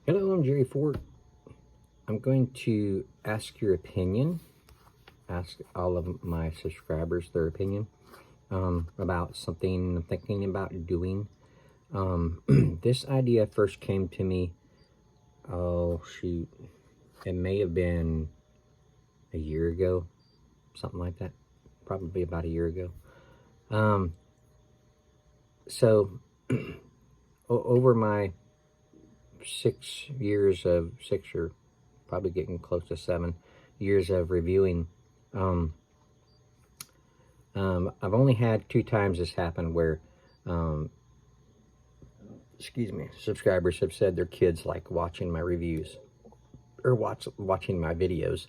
Hello, I'm Jerry Ford. I'm going to ask your opinion, ask all of my subscribers their opinion about something I'm thinking about doing. This idea first came to me, oh shoot, it may have been a year ago, something like that, probably about a year ago. So over my 6 years of or probably getting close to 7 years of reviewing, I've only had 2 times this happen where, subscribers have said their kids like watching my reviews or watching my videos.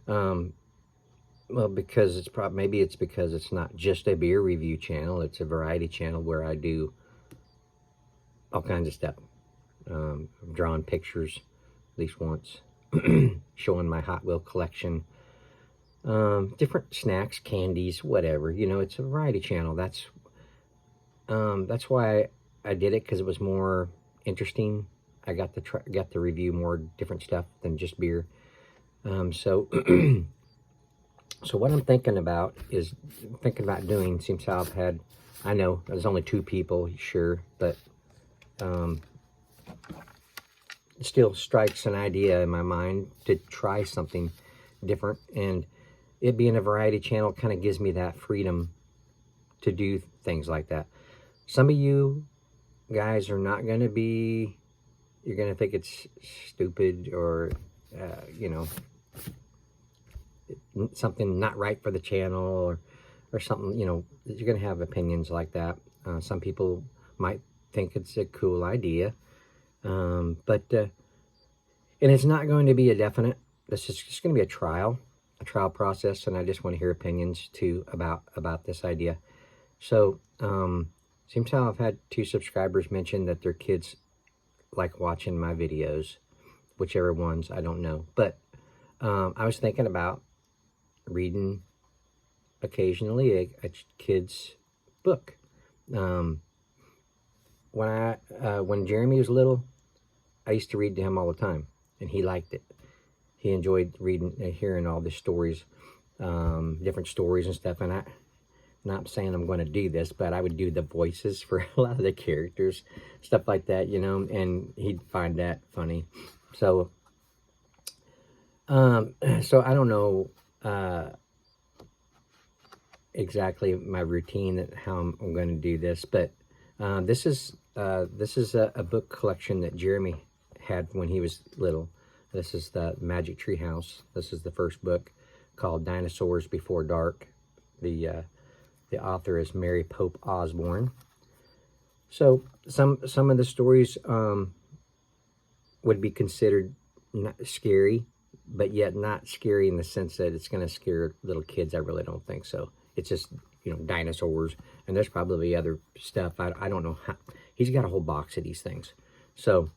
Well, because maybe it's because it's not just a beer review channel; it's a variety channel where I do all kinds of stuff. I've drawn pictures at least once, showing my Hot Wheel collection, different snacks, candies, whatever. It's a variety channel. That's why I did it, because it was more interesting. I got to review more different stuff than just beer. So so what I'm thinking about doing, seems how I know there's only 2 people, sure, but it still strikes an idea in my mind to try something different, and it being a variety channel kind of gives me that freedom to do things like that. Some of you guys are not going to be, you're going to think it's stupid or, something not right for the channel, or something, you're going to have opinions like that. Some people might think it's a cool idea, but and it's not going to be a definite. This is just going to be a trial process, and I just want to hear opinions too about this idea. So seems how I've had 2 subscribers mention that their kids like watching my videos, whichever ones, I don't know. But I was thinking about reading occasionally a kid's book. When Jeremy was little, I used to read to him all the time, and he liked it. He enjoyed reading and hearing all the stories, different stories and stuff. And I'm not saying I'm going to do this, but I would do the voices for a lot of the characters, stuff like that, and he'd find that funny. So, so I don't know exactly my routine, how I'm going to do this, but this is a book collection that Jeremy had when he was little. This is the Magic Tree House. This is the first book, called Dinosaurs Before Dark. The author is Mary Pope Osborne. So some of the stories would be considered not scary, but yet not scary in the sense that it's going to scare little kids. I really don't think so. It's just, dinosaurs, and there's probably other stuff. I don't know how. He's got a whole box of these things. So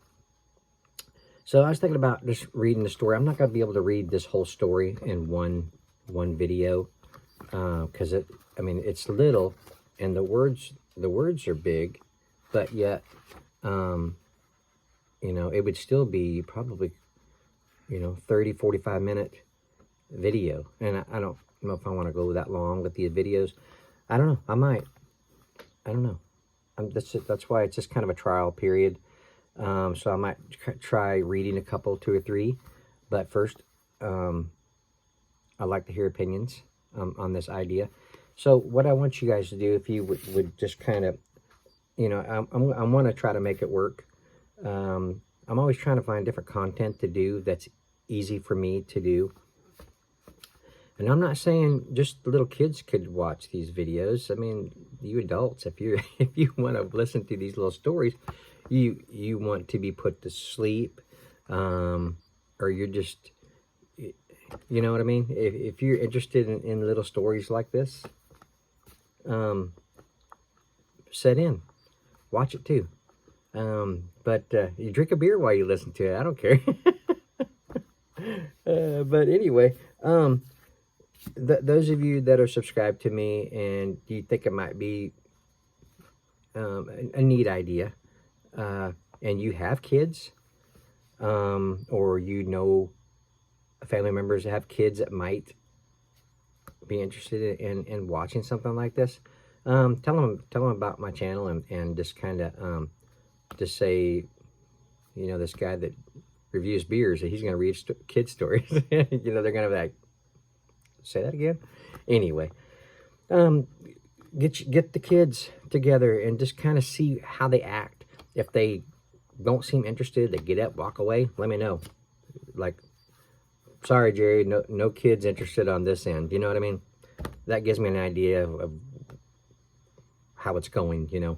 I was thinking about just reading the story. I'm not going to be able to read this whole story in one video, because it's little, and the words are big, but yet, it would still be probably, 30, 45 minute video. And I don't know if I want to go that long with the videos. I don't know. I might. I don't know. That's why it's just kind of a trial period. So I might try reading a couple, 2 or 3. But first, I'd like to hear opinions on this idea. So what I want you guys to do, if you would just kind of, I want to try to make it work. I'm always trying to find different content to do that's easy for me to do. And I'm not saying just little kids could watch these videos. I mean, you adults, if you want to listen to these little stories, you want to be put to sleep, or you're just, you know what I mean? If you're interested in little stories like this, set in, watch it too. But you drink a beer while you listen to it. I don't care. But anyway, those of you that are subscribed to me and you think it might be a neat idea, and you have kids, or you know family members that have kids that might be interested in watching something like this, tell them about my channel, and just kind of just say, you know, this guy that reviews beers, he's going to read kid stories. You know, they're going to be like, say that again. Anyway, get the kids together and just kind of see how they act. If they don't seem interested, they get up, walk away, let me know. Like, sorry, Jerry, no kids interested on this end. You know what I mean? That gives me an idea of how it's going, you know.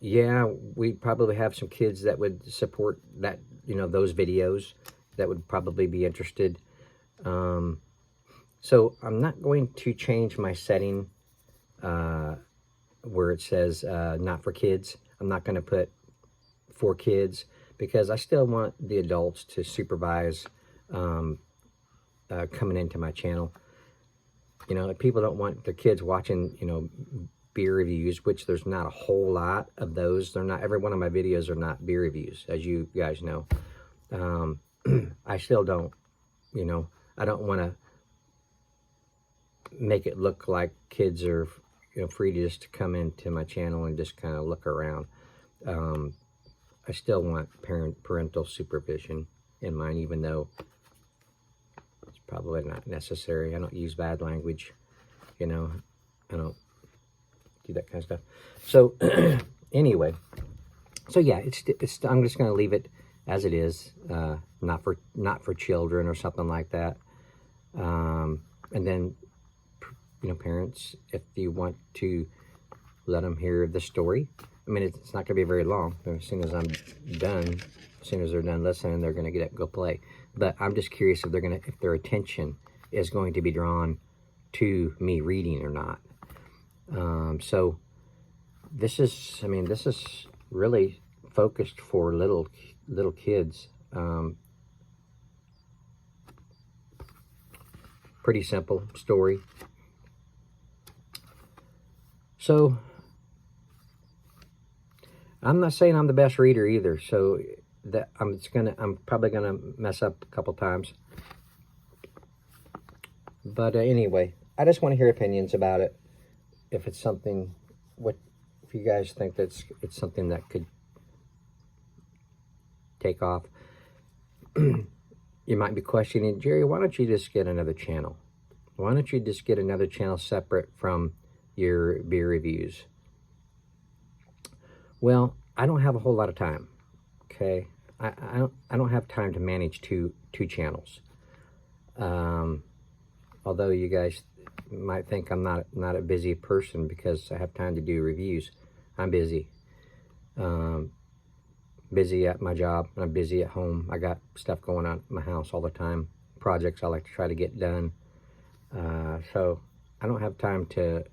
Yeah, we probably have some kids that would support that, you know, those videos, that would probably be interested. So I'm not going to change my setting where it says not for kids. I'm not going to put for kids, because I still want the adults to supervise coming into my channel. You know, if people don't want their kids watching, you know, beer reviews, which there's not a whole lot of those. They're not, every one of my videos are not beer reviews, as you guys know. I still don't, you know, I don't want to make it look like kids are, you know, free to just come into my channel and just kind of look around. I still want parental supervision in mind, even though it's probably not necessary. I don't use bad language, you know, I don't do that kind of stuff. So anyway, so yeah, it's I'm just going to leave it as it is, not for children or something like that. And then, you know, parents, if you want to let them hear the story, I mean, it's not going to be very long. As soon as I'm done, as soon as they're done listening, they're going to go play. But I'm just curious if if their attention is going to be drawn to me reading or not. So this is, I mean, this is really focused for little kids. Pretty simple story. So I'm not saying I'm the best reader either, so that I'm probably gonna mess up a couple times. But anyway, I just want to hear opinions about it. If it's something, if you guys think it's something that could take off. You might be questioning, Jerry, why don't you just get another channel? Why don't you just get another channel separate from your beer reviews? Well, I don't have a whole lot of time. Okay, I don't have time to manage two channels. Although you guys might think I'm not a busy person because I have time to do reviews. I'm busy. Busy at my job, and I'm busy at home. I got stuff going on at my house all the time. Projects I like to try to get done. So I don't have time to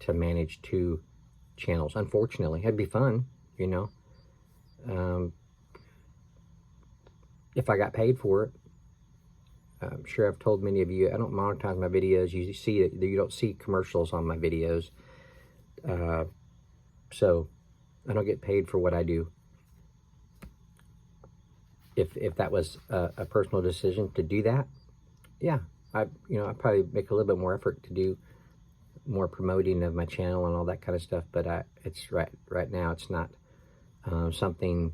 manage two channels. Unfortunately, it'd be fun, you know. If I got paid for it. I'm sure I've told many of you, I don't monetize my videos. You don't see commercials on my videos. So I don't get paid for what I do. If that was a personal decision to do that, yeah, I'd probably make a little bit more effort to do more promoting of my channel and all that kind of stuff. But it's right now, it's not something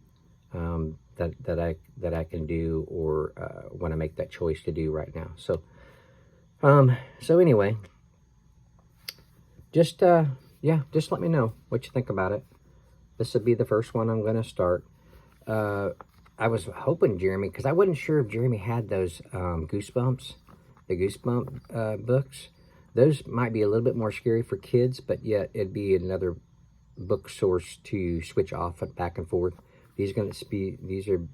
that I can do or want to make that choice to do right now. So so anyway, just just let me know what you think about it. This would be the first one I'm going to start. I was hoping Jeremy, because I wasn't sure if Jeremy had those Goosebumps, the Goosebump books. Those might be a little bit more scary for kids, but yet it'd be another book source to switch off and back and forth. These are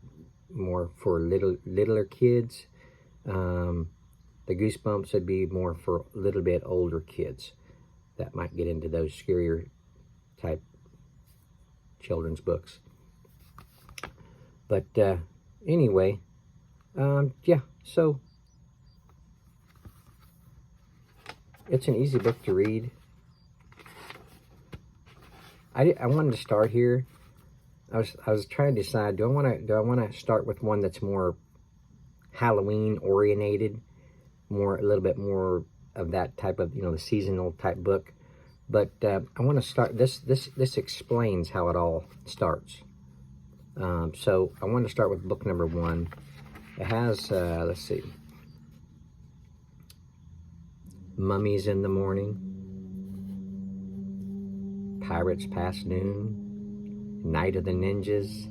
more for littler kids. The Goosebumps would be more for a little bit older kids that might get into those scarier type children's books. But anyway, yeah, so it's an easy book to read. I wanted to start here I was trying to decide, do I want to start with one that's more Halloween oriented, a little bit more of that type of, the seasonal type book. But I want to start, this explains how it all starts. So I want to start with book number 1. It has, let's see, Mummies in the Morning, Pirates Past Noon, Night of the Ninjas,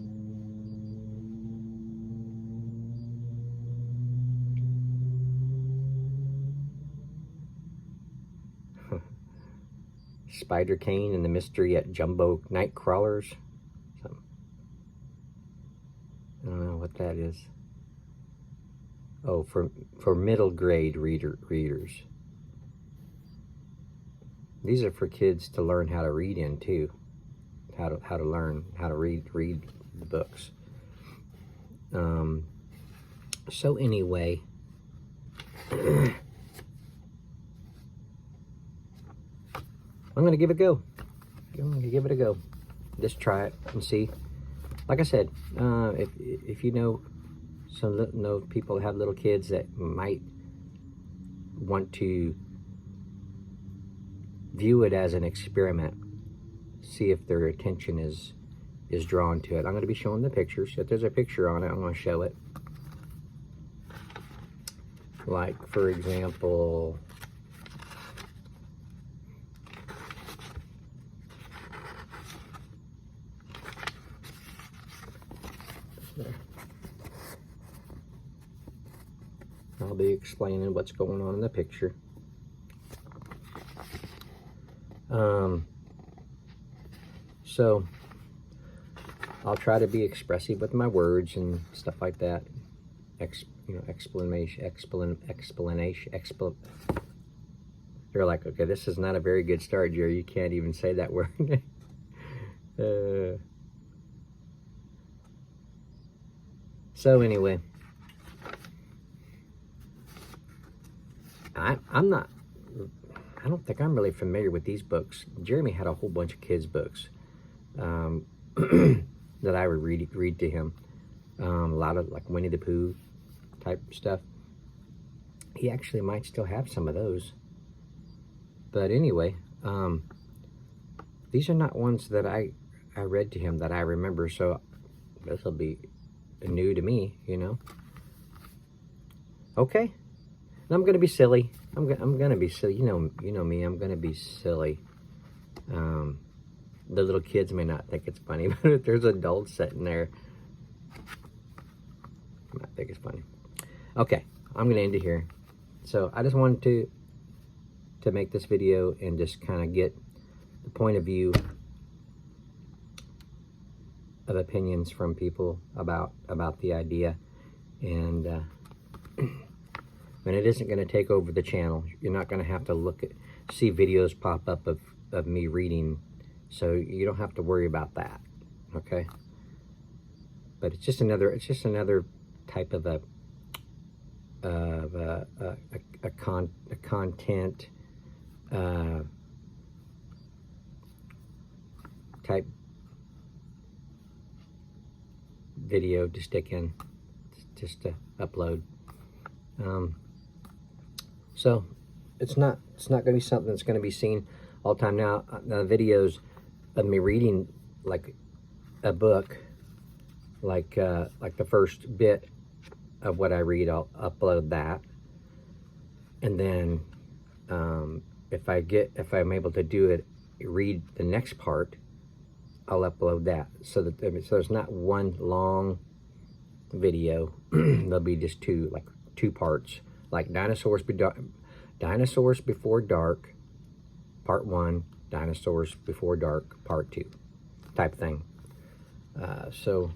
Spider Cane and the Mystery at Jumbo Night Crawlers. I don't know what that is. Oh, for middle grade readers. These are for kids to learn how to read in too. How to learn how to read the books. So anyway, I'm gonna give it a go. I'm gonna give it a go. Just try it and see. Like I said, if you know people that have little kids that might want to view it as an experiment, see if their attention is drawn to it. I'm going to be showing the pictures. If there's a picture on it, I'm going to show it. Like, for example, I'll be explaining what's going on in the picture. So I'll try to be expressive with my words and stuff like that. Explanation. You're like, okay, this is not a very good start, Jerry. You can't even say that word. So anyway, I don't think I'm really familiar with these books. Jeremy had a whole bunch of kids' books that I would read to him. A lot of like Winnie the Pooh type stuff. He actually might still have some of those. But anyway, these are not ones that I read to him that I remember. So this will be new to me, Okay, and I'm gonna be silly. I'm gonna be silly. You know me. I'm gonna be silly. The little kids may not think it's funny, but if there's adults sitting there, I might think it's funny. Okay, I'm gonna end it here. So I just wanted to make this video and just kind of get the point of view of opinions from people about the idea, and it isn't going to take over the channel. You're not going to have to see videos pop up of me reading, so you don't have to worry about that. Okay, but it's just another type of a content type video to stick in, just to upload. So it's not going to be something that's going to be seen all the time. Now, the videos of me reading like a book, like the first bit of what I read, I'll upload that, and then if I'm able to read the next part, I'll upload that, so there's not one long video. There'll be just two parts, like Dinosaurs Before Dark Part 1, Dinosaurs Before Dark Part 2 type thing. So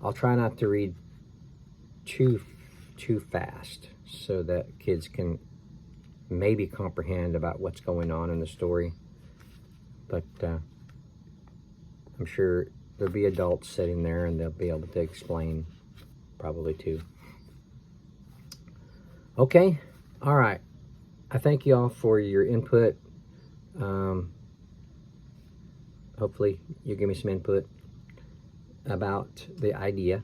I'll try not to read too fast, so that kids can maybe comprehend about what's going on in the story. But I'm sure there'll be adults sitting there and they'll be able to explain probably too. Okay, all right. I thank you all for your input. Hopefully you give me some input about the idea,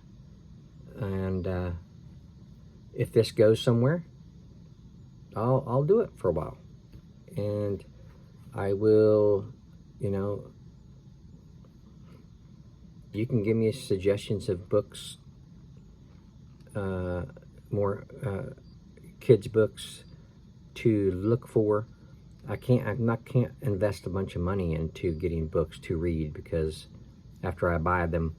and if this goes somewhere, I'll do it for a while, and I will, you know, you can give me suggestions of books, more kids books to look for. I can't invest a bunch of money into getting books to read, because after I buy them,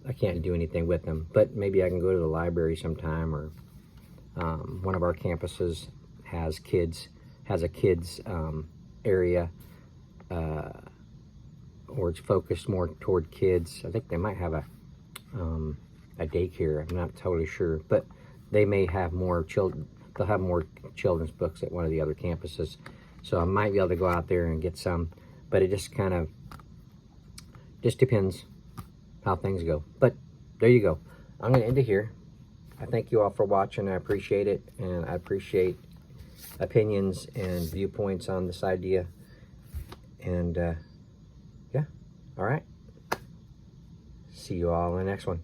I can't do anything with them. But maybe I can go to the library sometime, or one of our campuses has a kids area, or it's focused more toward kids. I think they might have a daycare. I'm not totally sure, but they may have more children. They'll have more children's books at one of the other campuses, so I might be able to go out there and get some. But it just kind of depends how things go. But there you go. I'm going to end it here. I thank you all for watching. I appreciate it, and I appreciate opinions and viewpoints on this idea. And yeah, all right. See you all in the next one.